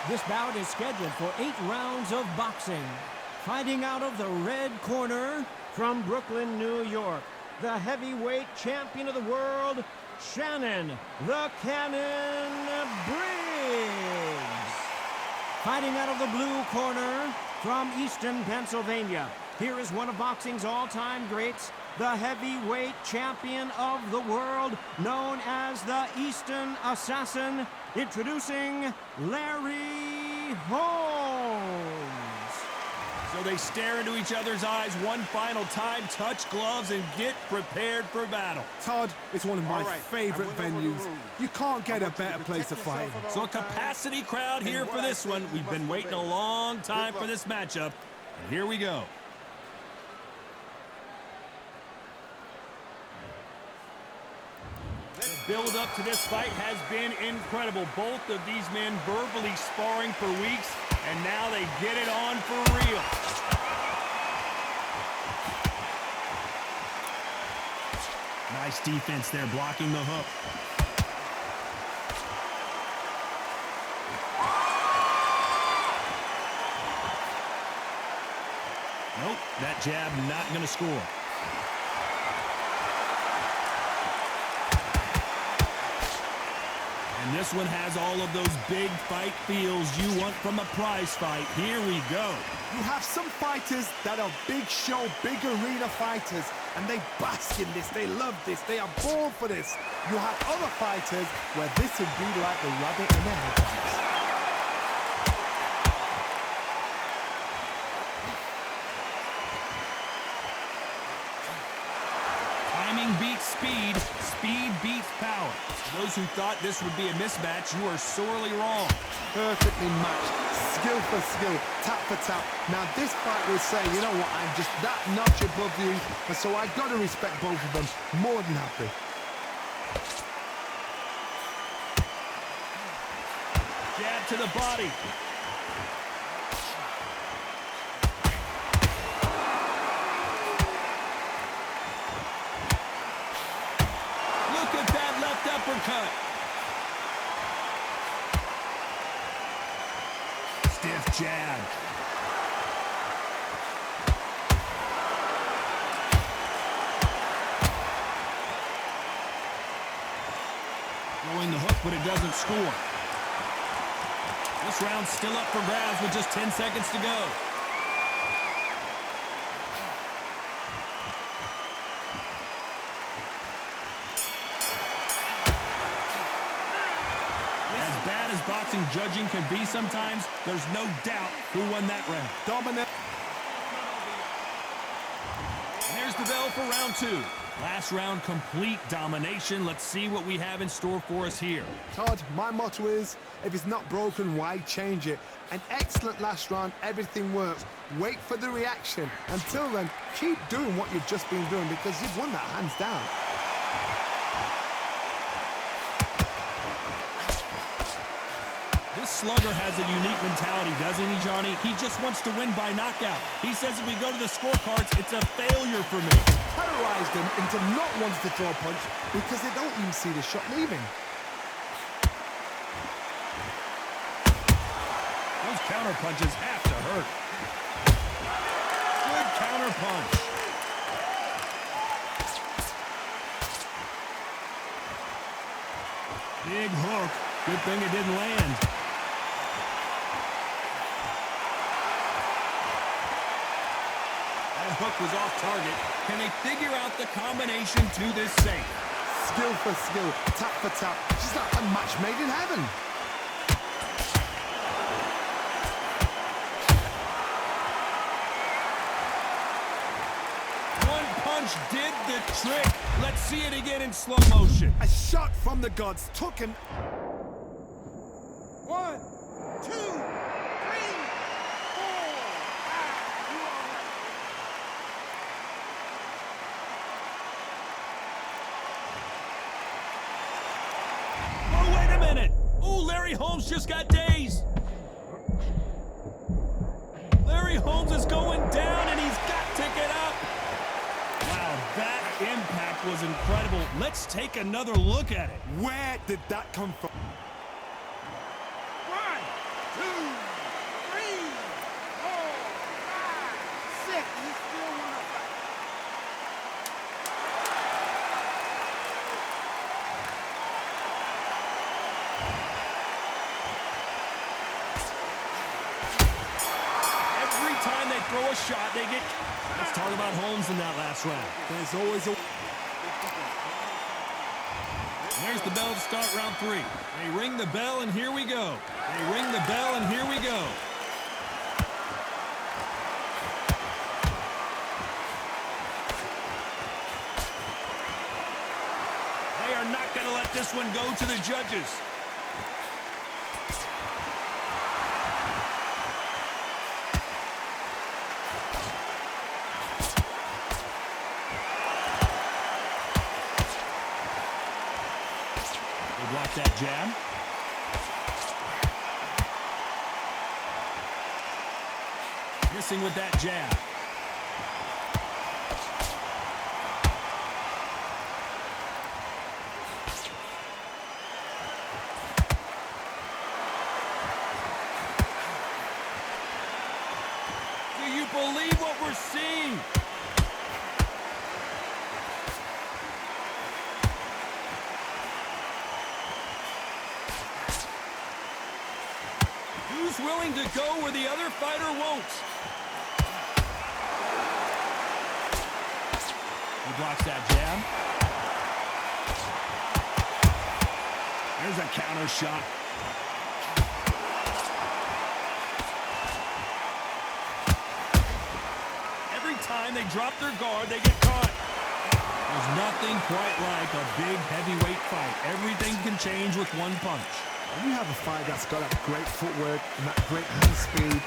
This bout is scheduled for 8 rounds of boxing. Fighting out of the red corner from Brooklyn, New York, the heavyweight champion of the world, Shannon, the Cannon Briggs. Fighting out of the blue corner from Easton, Pennsylvania, here is one of boxing's all-time greats, the heavyweight champion of the world, known as the Easton Assassin, introducing Larry Holmes. So they stare into each other's eyes one final time, touch gloves, and get prepared for battle. Todd, it's one of my favorite venues. You can't get a better place to fight. So a capacity crowd here for this one. We've been waiting a long time for this matchup, and here we go. The build-up to this fight has been incredible. Both of these men verbally sparring for weeks, and now they get it on for real. Nice defense there, blocking the hook. Nope, that jab not going to score. And this one has all of those big fight feels you want from a prize fight. Here we go. You have some fighters that are big show, big arena fighters, and they bask in this, they love this, they are born for this. You have other fighters where this would be like the rabbit in the headlights. Timing beats speed, speed beats power. Those who thought this would be a mismatch, you are sorely wrong. Perfectly matched, skill for skill, tap for tap. Now this fight will say, you know what, I'm just that notch above you, and so I've got to respect both of them. More than happy. Jab to the body. Uppercut. Stiff jab. Throwing the hook, but it doesn't score. This round's still up for grabs with just 10 seconds to go. As boxing judging can be sometimes, there's no doubt who won that round. Dominant. And there's the bell for round 2. Last round, complete domination. Let's see what we have in store for us here. Todd, my motto is, if it's not broken, why change it? An excellent last round, everything works. Wait for the reaction. Until then, keep doing what you've just been doing because you've won that hands down. This slugger has a unique mentality, doesn't he, Johnny? He just wants to win by knockout. He says if we go to the scorecards, it's a failure for me. Terrorized them into not wanting to throw a punch because they don't even see the shot leaving. Those counter punches have to hurt. Good counter punch. Big hook. Good thing it didn't land. Hook was off target. Can they figure out the combination to this safe? Skill for skill, tap for tap. She's like a match made in heaven. One punch did the trick. Let's see it again in slow motion. A shot from the gods took him. 1, 2, 3, 4. Larry Holmes just got dazed. Larry Holmes is going down, and he's got to get up. Wow, that impact was incredible. Let's take another look at it. Where did that come from? 1, 2, throw a shot. They get... Let's talk about Holmes in that last round. There's always a... There's the bell to start round 3. They ring the bell, and here we go. They ring the bell, and here we go. They are not going to let this one go to the judges. Block that jab. Missing with that jab. Do you believe what we're seeing? Who's willing to go where the other fighter won't? He blocks that jab. There's a counter shot. Every time they drop their guard, they get caught. There's nothing quite like a big heavyweight fight. Everything can change with one punch. When you have a fight that's got that great footwork and that great hand speed,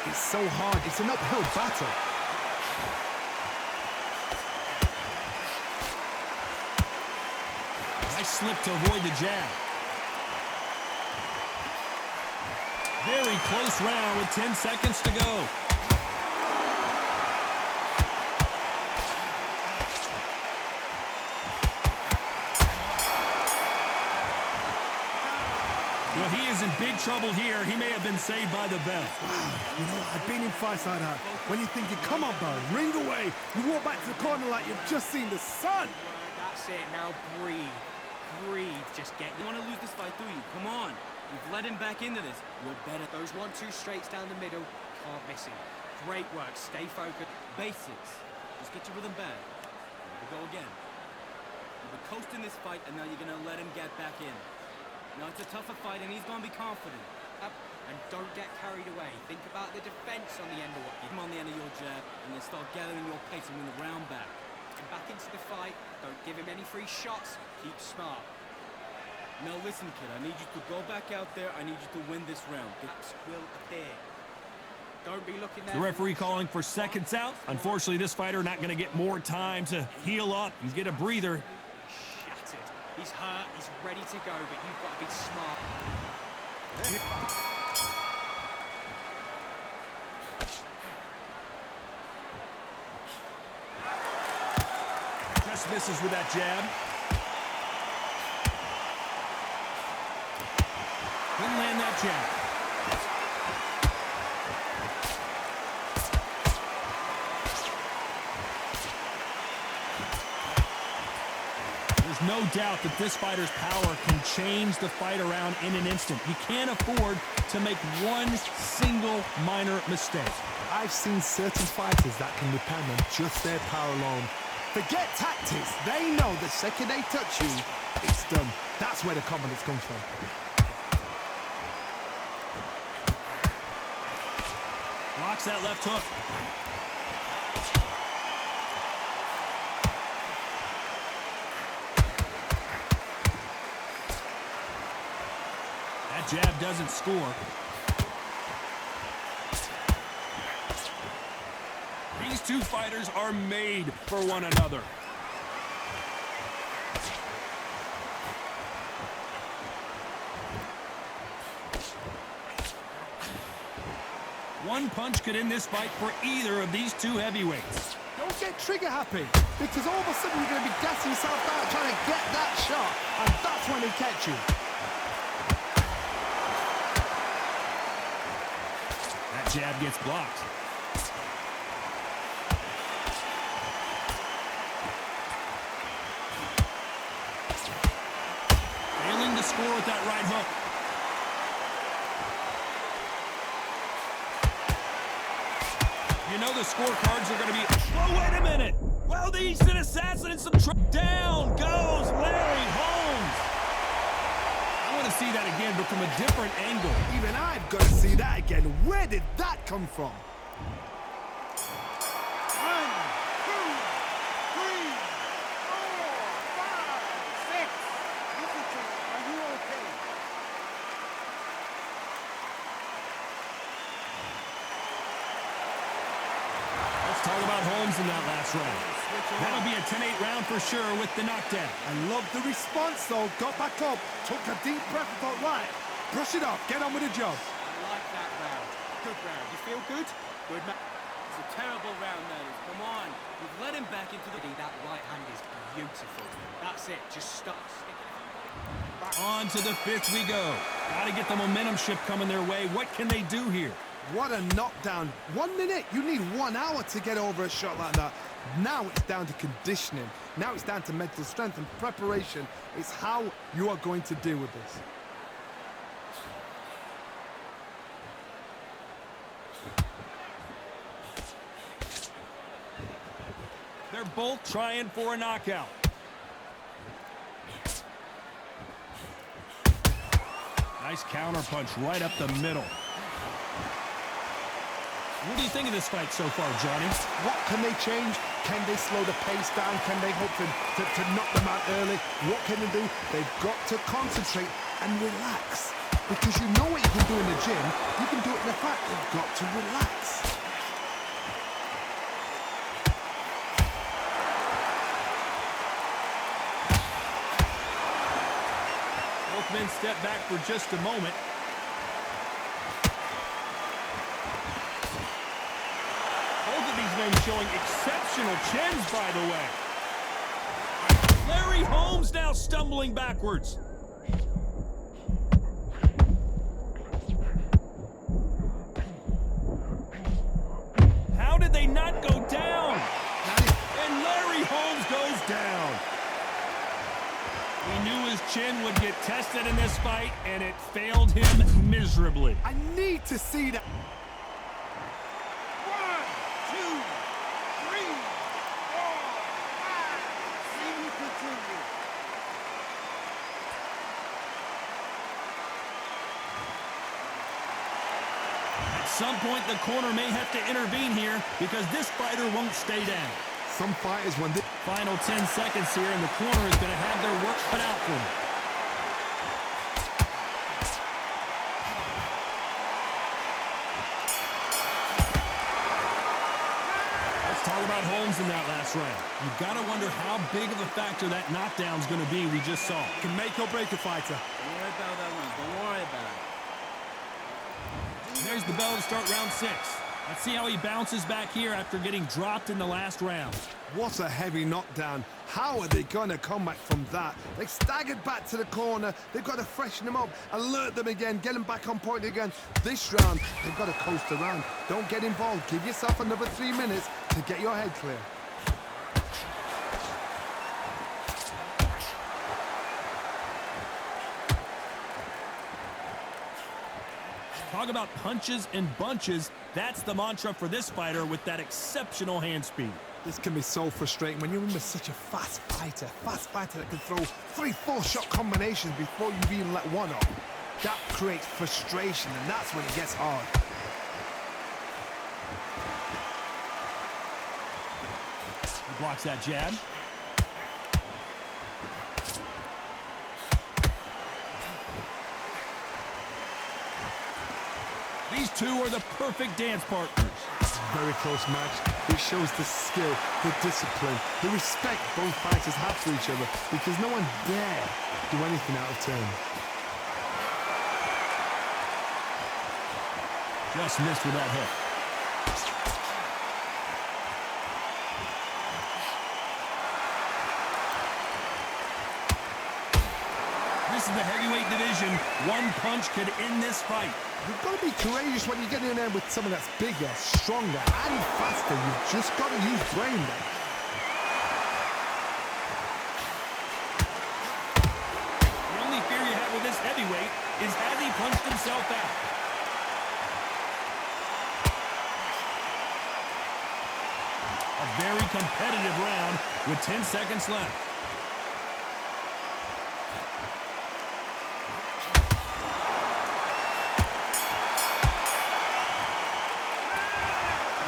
it's so hard. It's an uphill battle. Nice slip to avoid the jab. Very close round with 10 seconds to go. Well, he is in big trouble here. He may have been saved by the bell. You know, I've been in fights like that. When you're thinking, come on, bro, ring away. You walk back to the corner like you've just seen the sun. That's it. Now breathe. Breathe. Just get... You want to lose this fight, do you? Come on. You've led him back into this. You're better. Those 1-2 straights down the middle. Can't miss him. Great work. Stay focused. Basics. Just get your rhythm back. Here we go again. You've been coasting this fight, and now you're going to let him get back in. Now, it's a tougher fight, and he's going to be confident. And don't get carried away. Think about the defense on the end of what you come on the end of your jab, and then start gathering your pace and win the round back. Get back into the fight. Don't give him any free shots. Keep smart. Now, listen, kid. I need you to go back out there. I need you to win this round. This will appear. Don't be looking there. The referee calling for seconds out. Unfortunately, this fighter not going to get more time to heal up and get a breather. He's hurt, he's ready to go, but you've got to be smart. Just misses with that jab. Couldn't land that jab. There's no doubt that this fighter's power can change the fight around in an instant. You can't afford to make one single minor mistake. I've seen certain fighters that can depend on just their power alone. Forget tactics. They know the second they touch you, it's done. That's where the confidence comes from. Blocks that left hook. That jab doesn't score. These two fighters are made for one another. One punch could end this fight for either of these two heavyweights. Don't get trigger happy, because all of a sudden you're going to be gassing yourself out trying to get that shot, and that's when they catch you. That jab gets blocked. Failing to score with that right hook. You know the scorecards are going to be... Oh, wait a minute. Well, the Eastern Assassin and some... Down goes Larry Holmes. I want to see that again, but from a different angle. Even I've got to see that again. Where did that come from? 1, 2, 3, 4, 5, 6. Listen to me. Are you okay? Let's talk about Holmes in that last round. That'll be a 10-8 round for sure with the knockdown. I love the response, though. Got back up, took a deep breath and thought, right, brush it off, get on with the job. I like that round. Good round. You feel good? Good man. It's a terrible round, though. Come on. You've let him back into the... That right hand is beautiful. That's it. Just stop. On to the fifth we go. Got to get the momentum shift coming their way. What can they do here? What a knockdown. 1 minute, you need 1 hour to get over a shot like that. Now it's down to conditioning. Now it's down to mental strength and preparation. It's how you are going to deal with this. They're both trying for a knockout. Nice counterpunch right up the middle. What do you think of this fight so far, Johnny? What can they change? Can they slow the pace down? Can they hope to knock them out early? What can they do? They've got to concentrate and relax. Because you know what you can do in the gym, you can do it in the fight. They've got to relax. Both men step back for just a moment. Men showing exceptional chins, by the way. Larry Holmes now stumbling backwards. How did they not go down? And Larry Holmes goes down. We knew his chin would get tested in this fight, and it failed him miserably. I need to see that. 1, 2, 3, 4, 5. See you continue. At some point, the corner may have to intervene here because this fighter won't stay down. Some fighters, when they... Final 10 seconds here, and the corner is going to have their work cut out for them. Let's talk about Holmes in that last round. You've got to wonder how big of a factor that knockdown is going to be we just saw. Can make or break a fighter. Don't worry about that one. Don't worry about it. There's the bell to start round 6. Let's see how he bounces back here after getting dropped in the last round. What a heavy knockdown. How are they going to come back from that? They staggered back to the corner. They've got to freshen them up, alert them again, get them back on point again. This round, they've got to coast around. Don't get involved. Give yourself another 3 minutes to get your head clear. Talk about punches and bunches. That's the mantra for this fighter with that exceptional hand speed. This can be so frustrating when you're in with such a fast fighter that can throw 3-4 shot combinations before you've even let one off. That creates frustration, and that's when it gets hard. He blocks that jab. These two are the perfect dance partners. Very close match. It shows the skill, the discipline, the respect both fighters have for each other, because no one dare do anything out of turn. Just missed with that hit. This is the heavyweight division. One punch could end this fight. You've got to be courageous when you get in there with someone that's bigger, stronger, and faster. You've just got to use brain there. The only fear you have with this heavyweight is has he punched himself out? very competitive round with 10 seconds left.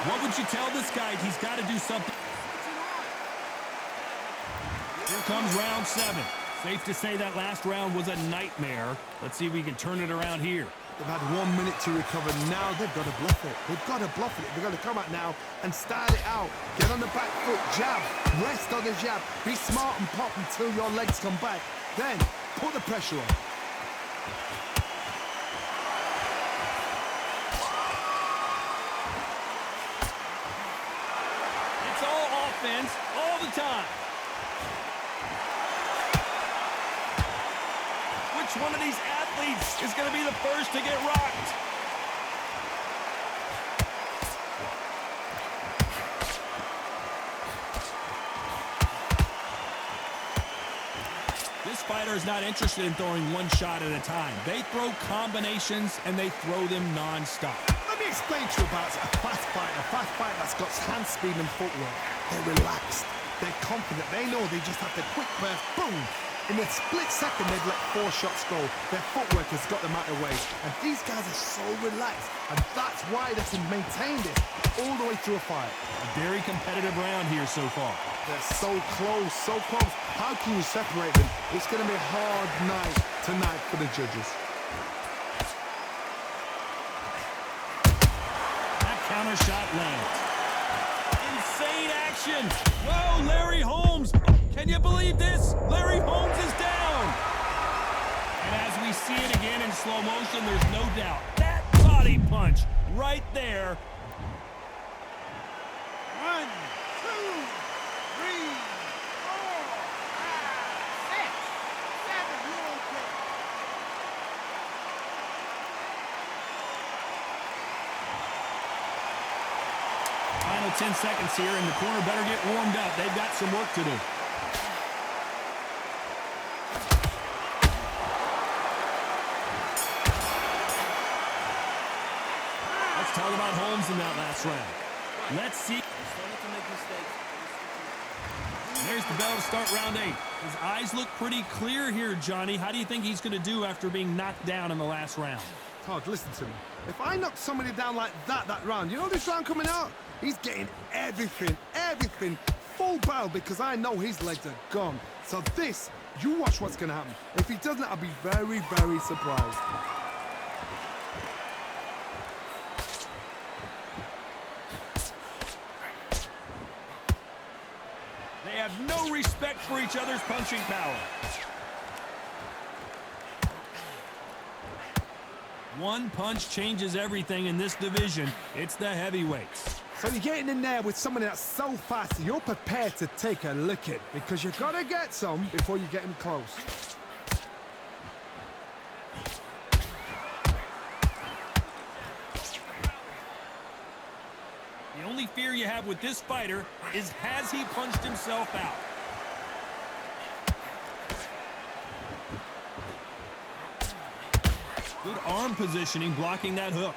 What would you tell this guy? He's got to do something. Here comes round 7. Safe to say that last round was a nightmare. Let's see if we can turn it around here. They've had 1 minute to recover. Now they've got to bluff it. They've got to bluff it. They've got to come out now and start it out. Get on the back foot, jab, rest on the jab. Be smart and pop until your legs come back. Then put the pressure on. It's all offense all the time. Which one of these athletes is going to be the first to get rocked? This fighter is not interested in throwing one shot at a time. They throw combinations and they throw them non-stop. Let me explain to you about a fast fighter that's got hand speed and footwork. They're relaxed. They're confident. They know they just have to quick burst, boom. In a split second, they've let 4 shots go. Their footwork has got them out of the way. And these guys are so relaxed. And that's why they can maintain this all the way through a fight. A very competitive round here so far. They're so close, so close. How can you separate them? It's going to be a hard night tonight for the judges. That counter shot lands. Insane action. Whoa, Larry Holmes. Can you believe this? Larry Holmes is down. And as we see it again in slow motion, there's no doubt. That body punch right there. 1, 2, 3, 4, 5, 6, 7. You okay? Final 10 seconds here, and the corner better get warmed up. They've got some work to do. Let's talk about Holmes in that last round. Let's see. There's the bell to start round 8. His eyes look pretty clear here, Johnny. How do you think he's going to do after being knocked down in the last round? Todd, listen to me. If I knock somebody down like that round, you know this round coming out? He's getting everything, full barrel, because I know his legs are gone. So this, you watch what's going to happen. If he doesn't, I'll be very, very surprised. They have no respect for each other's punching power. One punch changes everything in this division. It's the heavyweights. So you're getting in there with somebody that's so fast, you're prepared to take a licking, because you've got to get some before you get him close. The only fear you have with this fighter is, has he punched himself out? Good arm positioning, blocking that hook.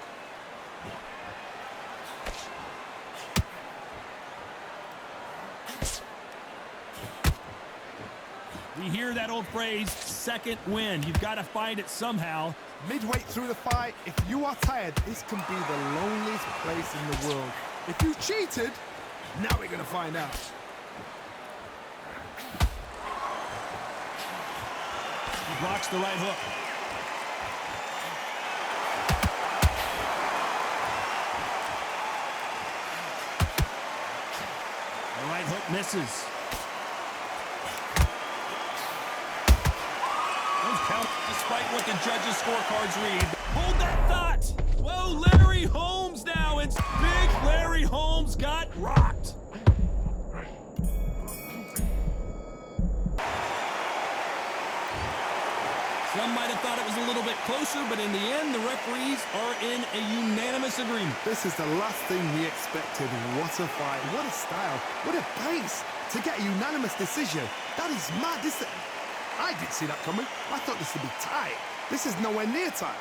We hear that old phrase, second win. You've got to find it somehow. Midway through the fight, if you are tired, this can be the loneliest place in the world. If you cheated, now we're going to find out. He blocks the right hook. The right hook misses. Count despite what the judges' scorecards read. Hold that thought! Whoa, Larry Holmes now, and big Larry Holmes got rocked. Some might have thought it was a little bit closer, but in the end, the referees are in a unanimous agreement. This is the last thing we expected. What a fight, what a style, what a pace to get a unanimous decision. That is mad. I didn't see that coming. I thought this would be tight. This is nowhere near tight.